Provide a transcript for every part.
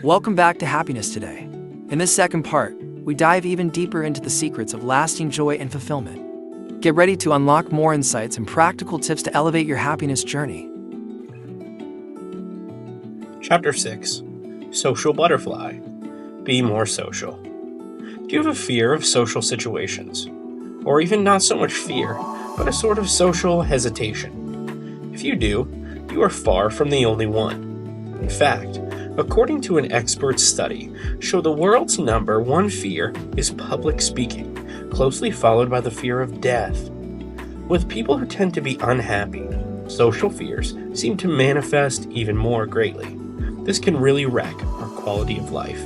Welcome back to Happiness Today. In this second part, we dive even deeper into the secrets of lasting joy and fulfillment. Get ready to unlock more insights and practical tips to elevate your happiness journey. Chapter 6. Social Butterfly. Be more social. Do you have a fear of social situations? Or even not so much fear, but a sort of social hesitation? If you do, you are far from the only one. In fact, according to an expert study, show the world's number one fear is public speaking, closely followed by the fear of death. With people who tend to be unhappy, social fears seem to manifest even more greatly. This can really wreck our quality of life.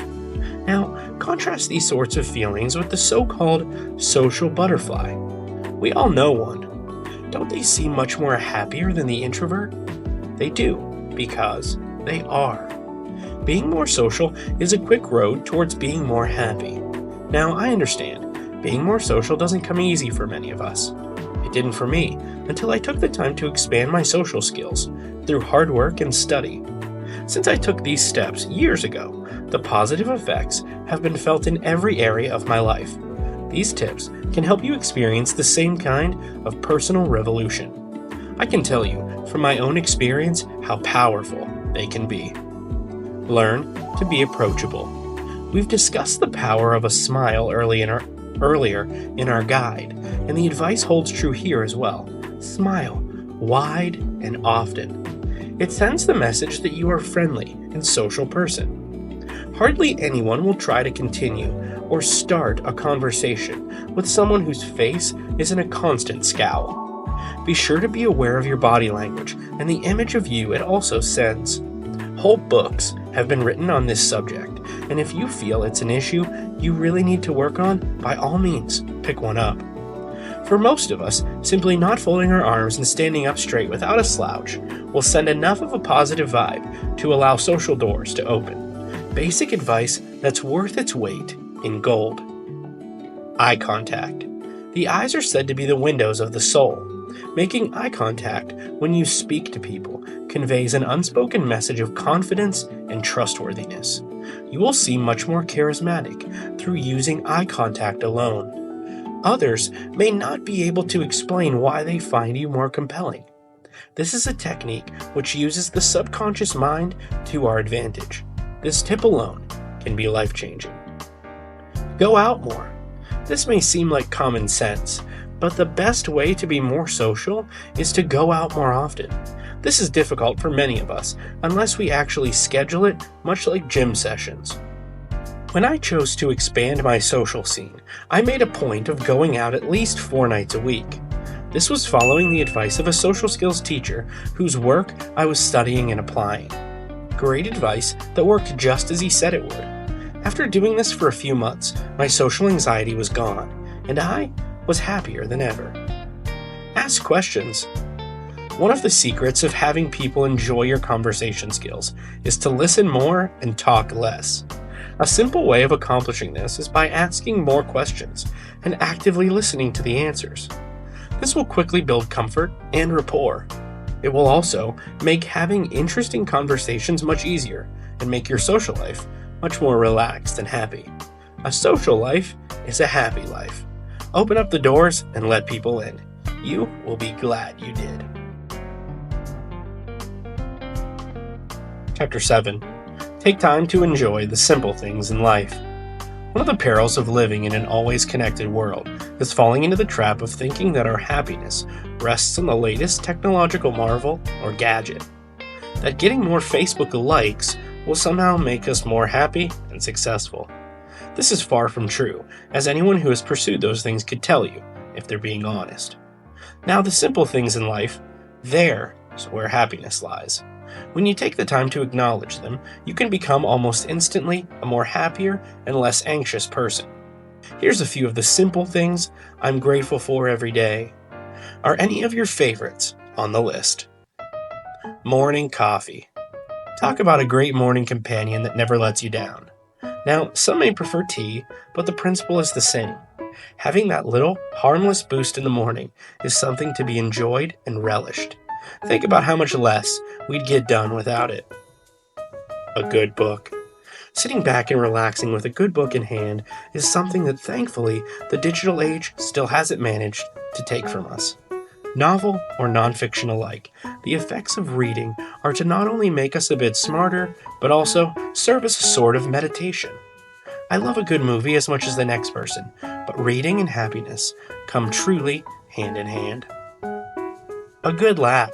Now, contrast these sorts of feelings with the so-called social butterfly. We all know one. Don't they seem much more happier than the introvert? They do, because they are. Being more social is a quick road towards being more happy. Now, I understand, being more social doesn't come easy for many of us. It didn't for me until I took the time to expand my social skills through hard work and study. Since I took these steps years ago, the positive effects have been felt in every area of my life. These tips can help you experience the same kind of personal revolution. I can tell you from my own experience how powerful they can be. Learn to be approachable. We've discussed the power of a smile earlier in our guide, and the advice holds true here as well. Smile wide and often. It sends the message that you are a friendly and social person. Hardly anyone will try to continue or start a conversation with someone whose face is in a constant scowl. Be sure to be aware of your body language and the image of you it also sends. Whole books have been written on this subject, and if you feel it's an issue you really need to work on, by all means, pick one up. For most of us, simply not folding our arms and standing up straight without a slouch will send enough of a positive vibe to allow social doors to open. Basic advice that's worth its weight in gold. Eye contact. The eyes are said to be the windows of the soul. Making eye contact when you speak to people conveys an unspoken message of confidence and trustworthiness. You will seem much more charismatic through using eye contact alone. Others may not be able to explain why they find you more compelling. This is a technique which uses the subconscious mind to our advantage. This tip alone can be life-changing. Go out more. This may seem like common sense, but the best way to be more social is to go out more often. This is difficult for many of us unless we actually schedule it, much like gym sessions. When I chose to expand my social scene, I made a point of going out at least 4 nights a week. This was following the advice of a social skills teacher whose work I was studying and applying. Great advice that worked just as he said it would. After doing this for a few months, my social anxiety was gone, and I was happier than ever. Ask questions. One of the secrets of having people enjoy your conversation skills is to listen more and talk less. A simple way of accomplishing this is by asking more questions and actively listening to the answers. This will quickly build comfort and rapport. It will also make having interesting conversations much easier and make your social life much more relaxed and happy. A social life is a happy life. Open up the doors and let people in. You will be glad you did. Chapter 7. Take time to enjoy the simple things in life. One of the perils of living in an always connected world is falling into the trap of thinking that our happiness rests on the latest technological marvel or gadget. That getting more Facebook likes will somehow make us more happy and successful. This is far from true, as anyone who has pursued those things could tell you, if they're being honest. Now, the simple things in life, there's where happiness lies. When you take the time to acknowledge them, you can become almost instantly a more happier and less anxious person. Here's a few of the simple things I'm grateful for every day. Are any of your favorites on the list? Morning coffee. Talk about a great morning companion that never lets you down. Now, some may prefer tea, but the principle is the same. Having that little, harmless boost in the morning is something to be enjoyed and relished. Think about how much less we'd get done without it. A good book. Sitting back and relaxing with a good book in hand is something that thankfully the digital age still hasn't managed to take from us. Novel or nonfiction alike, the effects of reading are to not only make us a bit smarter, but also serve as a sort of meditation. I love a good movie as much as the next person, but reading and happiness come truly hand in hand. A good laugh.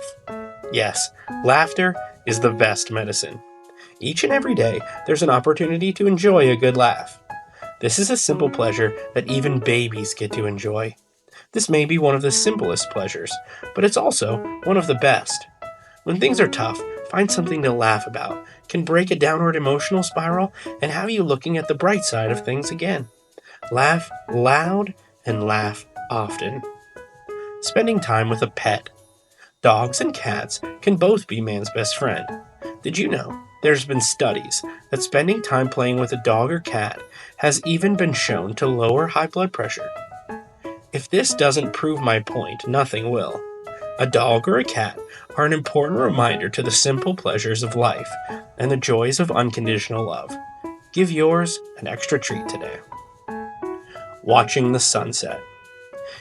Yes, laughter is the best medicine. Each and every day, there's an opportunity to enjoy a good laugh. This is a simple pleasure that even babies get to enjoy. This may be one of the simplest pleasures, but it's also one of the best. When things are tough, find something to laugh about, can break a downward emotional spiral and have you looking at the bright side of things again. Laugh loud and laugh often. Spending time with a pet. Dogs and cats can both be man's best friend. Did you know there's been studies that spending time playing with a dog or cat has even been shown to lower high blood pressure? If this doesn't prove my point, nothing will. A dog or a cat are an important reminder to the simple pleasures of life and the joys of unconditional love. Give yours an extra treat today. Watching the sunset.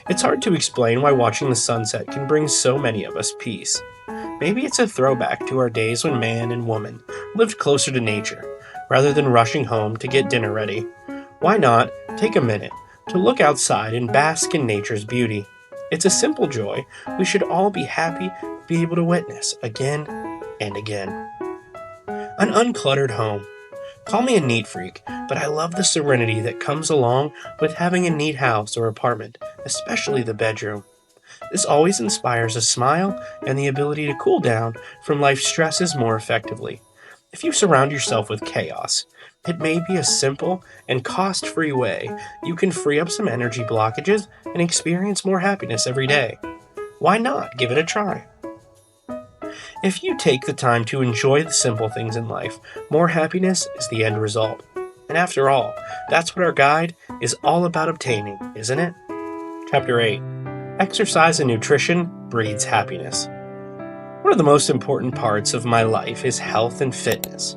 It's hard to explain why watching the sunset can bring so many of us peace. Maybe it's a throwback to our days when man and woman lived closer to nature, rather than rushing home to get dinner ready. Why not take a minute to look outside and bask in nature's beauty? It's a simple joy we should all be happy to be able to witness again and again. An uncluttered home. Call me a neat freak, but I love the serenity that comes along with having a neat house or apartment, especially the bedroom. This always inspires a smile and the ability to cool down from life's stresses more effectively. If you surround yourself with chaos, it may be a simple and cost-free way you can free up some energy blockages and experience more happiness every day. Why not give it a try? If you take the time to enjoy the simple things in life, more happiness is the end result. And after all, that's what our guide is all about obtaining, isn't it? Chapter 8. Exercise and nutrition breeds happiness. One of the most important parts of my life is health and fitness.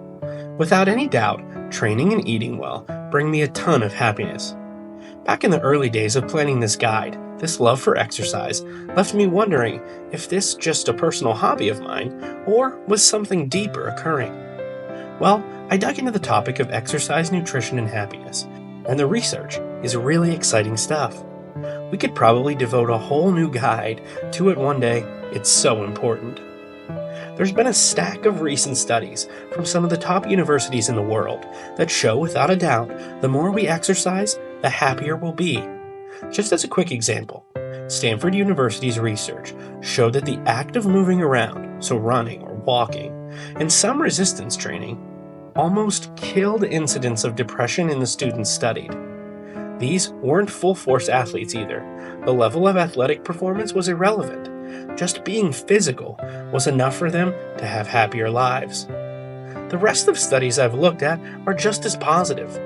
Without any doubt, training and eating well bring me a ton of happiness. Back in the early days of planning this guide, this love for exercise left me wondering if this just a personal hobby of mine or was something deeper occurring. Well, I dug into the topic of exercise, nutrition, and happiness, and the research is really exciting stuff. We could probably devote a whole new guide to it one day. It's so important. There's been a stack of recent studies from some of the top universities in the world that show without a doubt the more we exercise, the happier we'll be. Just as a quick example, Stanford University's research showed that the act of moving around, so running or walking, and some resistance training, almost killed incidents of depression in the students studied. These weren't full-force athletes either. The level of athletic performance was irrelevant. Just being physical was enough for them to have happier lives. The rest of studies I've looked at are just as positive.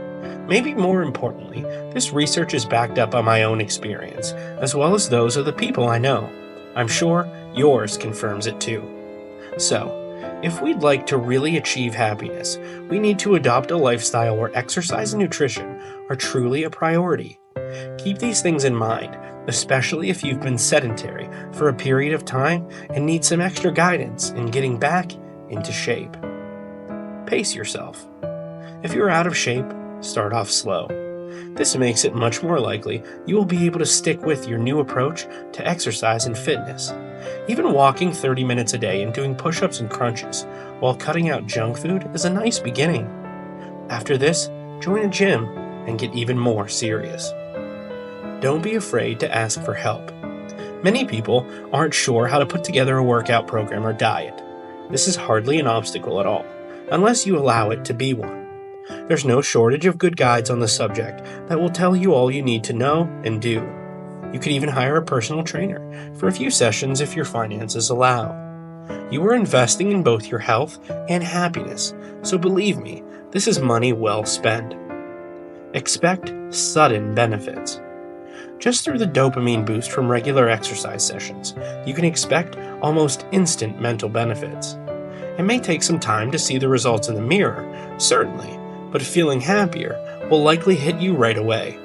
Maybe more importantly, this research is backed up by my own experience, as well as those of the people I know. I'm sure yours confirms it too. So, if we'd like to really achieve happiness, we need to adopt a lifestyle where exercise and nutrition are truly a priority. Keep these things in mind, especially if you've been sedentary for a period of time and need some extra guidance in getting back into shape. Pace yourself. If you're out of shape, start off slow. This makes it much more likely you will be able to stick with your new approach to exercise and fitness. Even walking 30 minutes a day and doing push-ups and crunches while cutting out junk food is a nice beginning. After this, join a gym and get even more serious. Don't be afraid to ask for help. Many people aren't sure how to put together a workout program or diet. This is hardly an obstacle at all, unless you allow it to be one. There's no shortage of good guides on the subject that will tell you all you need to know and do. You could even hire a personal trainer for a few sessions if your finances allow. You are investing in both your health and happiness, so believe me, this is money well spent. Expect sudden benefits. Just through the dopamine boost from regular exercise sessions, you can expect almost instant mental benefits. It may take some time to see the results in the mirror, certainly, but feeling happier will likely hit you right away.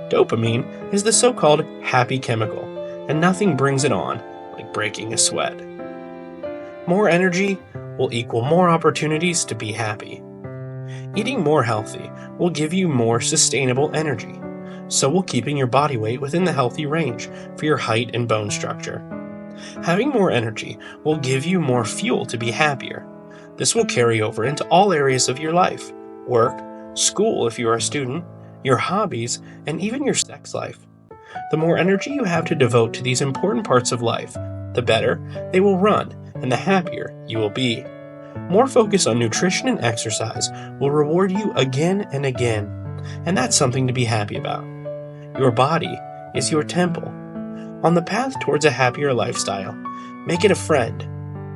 Dopamine is the so-called happy chemical, and nothing brings it on like breaking a sweat. More energy will equal more opportunities to be happy. Eating more healthy will give you more sustainable energy. So will keeping your body weight within the healthy range for your height and bone structure. Having more energy will give you more fuel to be happier. This will carry over into all areas of your life: work, school if you are a student, your hobbies, and even your sex life. The more energy you have to devote to these important parts of life, the better they will run and the happier you will be. More focus on nutrition and exercise will reward you again and again, and that's something to be happy about. Your body is your temple. On the path towards a happier lifestyle, make it a friend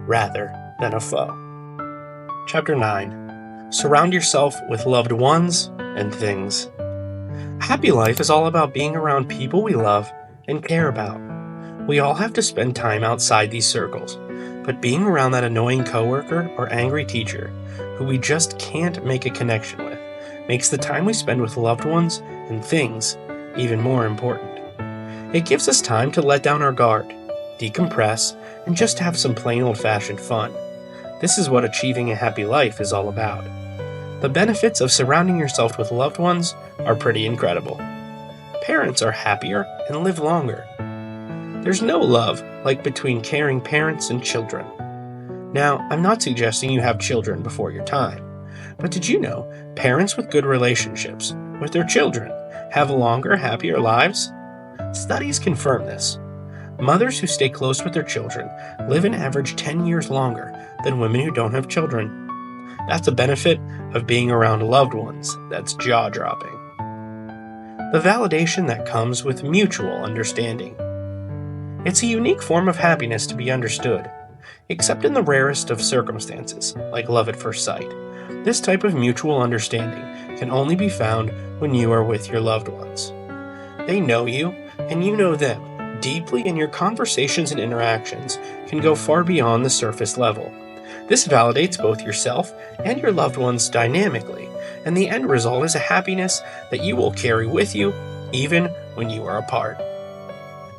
rather than a foe. Chapter 9. Surround yourself with loved ones and things. A happy life is all about being around people we love and care about. We all have to spend time outside these circles, but being around that annoying coworker or angry teacher who we just can't make a connection with makes the time we spend with loved ones and things even more important. It gives us time to let down our guard, decompress, and just have some plain old-fashioned fun. This is what achieving a happy life is all about. The benefits of surrounding yourself with loved ones are pretty incredible. Parents are happier and live longer. There's no love like between caring parents and children. Now, I'm not suggesting you have children before your time, but did you know parents with good relationships with their children have longer, happier lives? Studies confirm this. Mothers who stay close with their children live an average 10 years longer than women who don't have children. That's a benefit of being around loved ones that's jaw-dropping. The validation that comes with mutual understanding. It's a unique form of happiness to be understood, except in the rarest of circumstances, like love at first sight. This type of mutual understanding can only be found when you are with your loved ones. They know you, and you know them deeply, and your conversations and interactions can go far beyond the surface level. This validates both yourself and your loved ones dynamically, and the end result is a happiness that you will carry with you even when you are apart.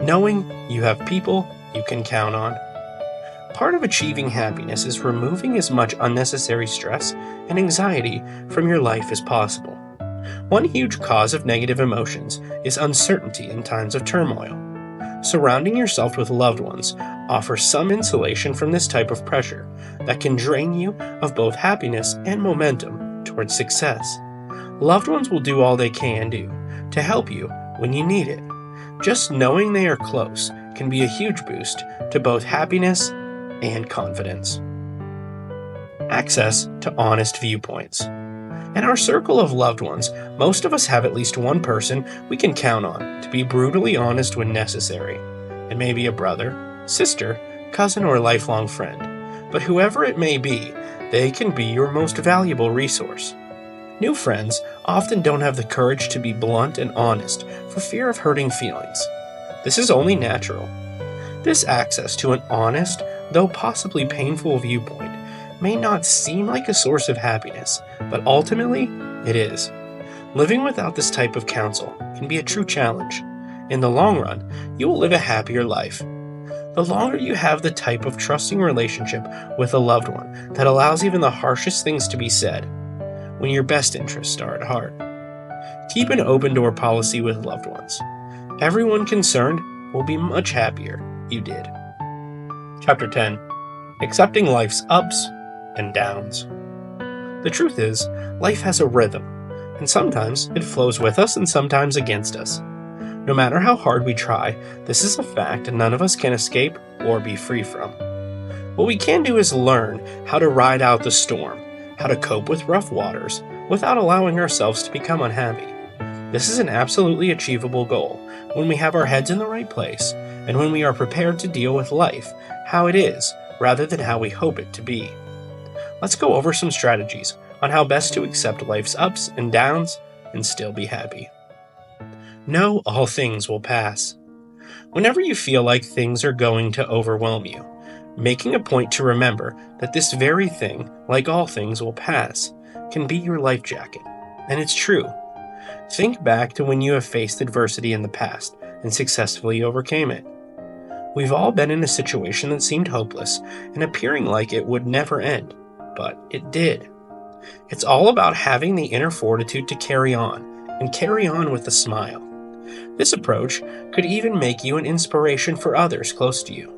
Knowing you have people you can count on. Part of achieving happiness is removing as much unnecessary stress and anxiety from your life as possible. One huge cause of negative emotions is uncertainty in times of turmoil. Surrounding yourself with loved ones offers some insulation from this type of pressure that can drain you of both happiness and momentum towards success. Loved ones will do all they can do to help you when you need it. Just knowing they are close can be a huge boost to both happiness and confidence. Access to honest viewpoints. In our circle of loved ones, most of us have at least one person we can count on to be brutally honest when necessary. It may be a brother, sister, cousin, or lifelong friend, but whoever it may be, they can be your most valuable resource. New friends often don't have the courage to be blunt and honest for fear of hurting feelings. This is only natural. This access to an honest, though possibly painful viewpoint may not seem like a source of happiness, but ultimately, it is. Living without this type of counsel can be a true challenge. In the long run, you will live a happier life. The longer you have the type of trusting relationship with a loved one that allows even the harshest things to be said, when your best interests are at heart. Keep an open door policy with loved ones. Everyone concerned will be much happier you did. Chapter 10. Accepting life's ups and downs. The truth is, life has a rhythm, and sometimes it flows with us and sometimes against us. No matter how hard we try, this is a fact none of us can escape or be free from. What we can do is learn how to ride out the storm, how to cope with rough waters without allowing ourselves to become unhappy. This is an absolutely achievable goal when we have our heads in the right place and when we are prepared to deal with life how it is rather than how we hope it to be. Let's go over some strategies on how best to accept life's ups and downs and still be happy. Know all things will pass. Whenever you feel like things are going to overwhelm you, making a point to remember that this very thing, like all things, will pass, can be your life jacket. And it's true. Think back to when you have faced adversity in the past and successfully overcame it. We've all been in a situation that seemed hopeless and appearing like it would never end, but it did. It's all about having the inner fortitude to carry on, and carry on with a smile. This approach could even make you an inspiration for others close to you.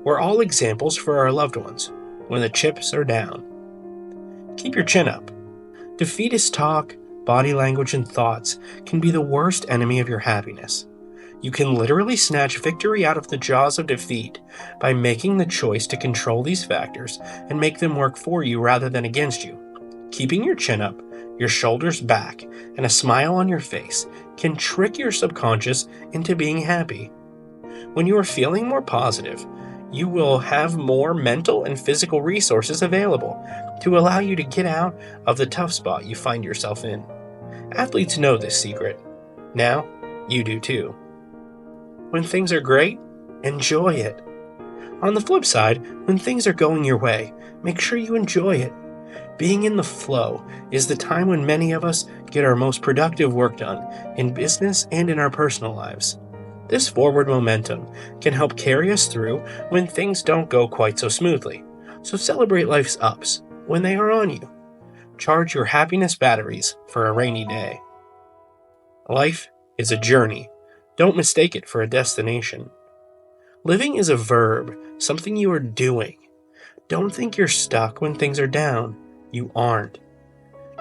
We're all examples for our loved ones when the chips are down. Keep your chin up. Defeatist talk, body language, and thoughts can be the worst enemy of your happiness. You can literally snatch victory out of the jaws of defeat by making the choice to control these factors and make them work for you rather than against you. Keeping your chin up, your shoulders back, and a smile on your face can trick your subconscious into being happy. When you are feeling more positive, you will have more mental and physical resources available to allow you to get out of the tough spot you find yourself in. Athletes know this secret. Now, you do too. When things are great, enjoy it. On the flip side, when things are going your way, make sure you enjoy it. Being in the flow is the time when many of us get our most productive work done in business and in our personal lives. This forward momentum can help carry us through when things don't go quite so smoothly. So celebrate life's ups when they are on you. Charge your happiness batteries for a rainy day. Life is a journey. Don't mistake it for a destination. Living is a verb, something you are doing. Don't think you're stuck when things are down. You aren't.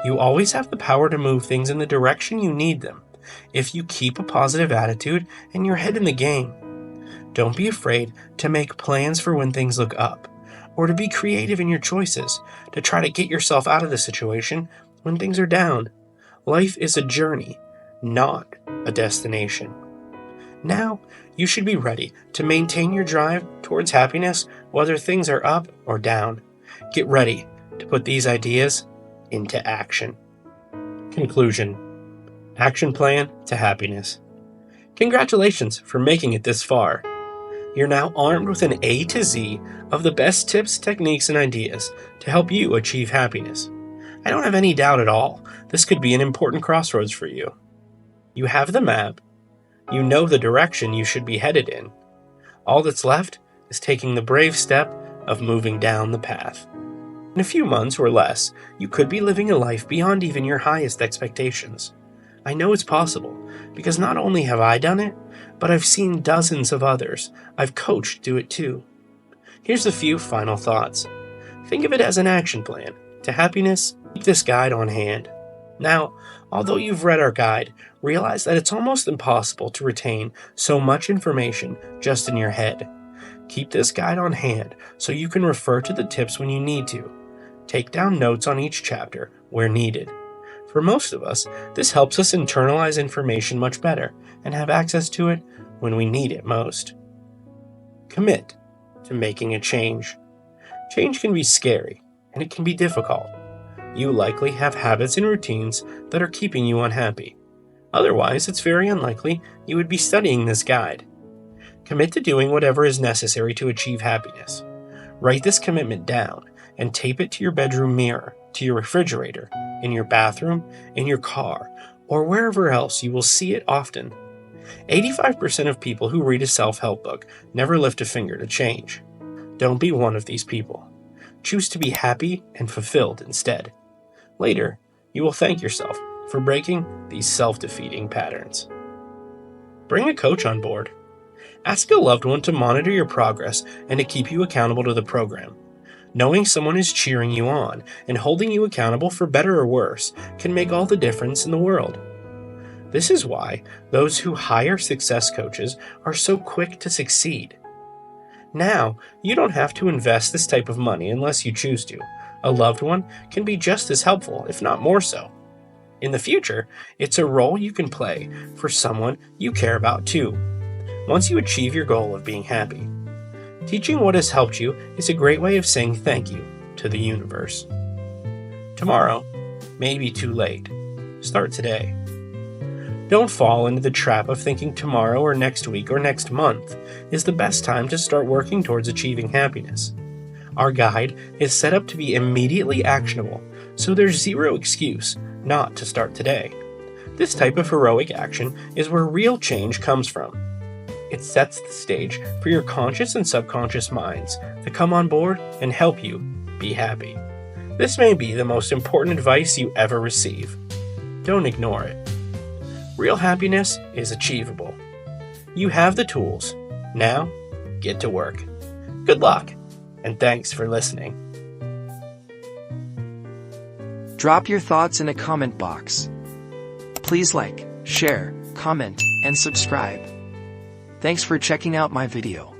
You always have the power to move things in the direction you need them if you keep a positive attitude and your head in the game. Don't be afraid to make plans for when things look up, or to be creative in your choices to try to get yourself out of the situation when things are down. Life is a journey, not a destination. Now, you should be ready to maintain your drive towards happiness whether things are up or down. Get ready to put these ideas into action. Conclusion. Action plan to happiness. Congratulations for making it this far. You're now armed with an A to Z of the best tips, techniques, and ideas to help you achieve happiness. I don't have any doubt at all this could be an important crossroads for you. You have the map. You know the direction you should be headed in. All that's left is taking the brave step of moving down the path. In a few months or less, you could be living a life beyond even your highest expectations. I know it's possible because not only have I done it, but I've seen dozens of others I've coached do it too. Here's a few final thoughts. Think of it as an action plan to happiness. Keep this guide on hand. Now, although you've read our guide, realize that it's almost impossible to retain so much information just in your head. Keep this guide on hand so you can refer to the tips when you need to. Take down notes on each chapter where needed. For most of us, this helps us internalize information much better and have access to it when we need it most. Commit to making a change. Change can be scary and it can be difficult. You likely have habits and routines that are keeping you unhappy. Otherwise, it's very unlikely you would be studying this guide. Commit to doing whatever is necessary to achieve happiness. Write this commitment down and tape it to your bedroom mirror, to your refrigerator, in your bathroom, in your car, or wherever else you will see it often. 85% of people who read a self-help book never lift a finger to change. Don't be one of these people. Choose to be happy and fulfilled instead. Later, you will thank yourself for breaking these self-defeating patterns. Bring a coach on board. Ask a loved one to monitor your progress and to keep you accountable to the program. Knowing someone is cheering you on and holding you accountable for better or worse can make all the difference in the world. This is why those who hire success coaches are so quick to succeed. Now, you don't have to invest this type of money unless you choose to. A loved one can be just as helpful, if not more so. In the future, it's a role you can play for someone you care about too, once you achieve your goal of being happy. Teaching what has helped you is a great way of saying thank you to the universe. Tomorrow may be too late. Start today. Don't fall into the trap of thinking tomorrow or next week or next month is the best time to start working towards achieving happiness. Our guide is set up to be immediately actionable, so there's zero excuse not to start today. This type of heroic action is where real change comes from. It sets the stage for your conscious and subconscious minds to come on board and help you be happy. This may be the most important advice you ever receive. Don't ignore it. Real happiness is achievable. You have the tools. Now, get to work. Good luck, and thanks for listening. Drop your thoughts in a comment box. Please like, share, comment, and subscribe. Thanks for checking out my video.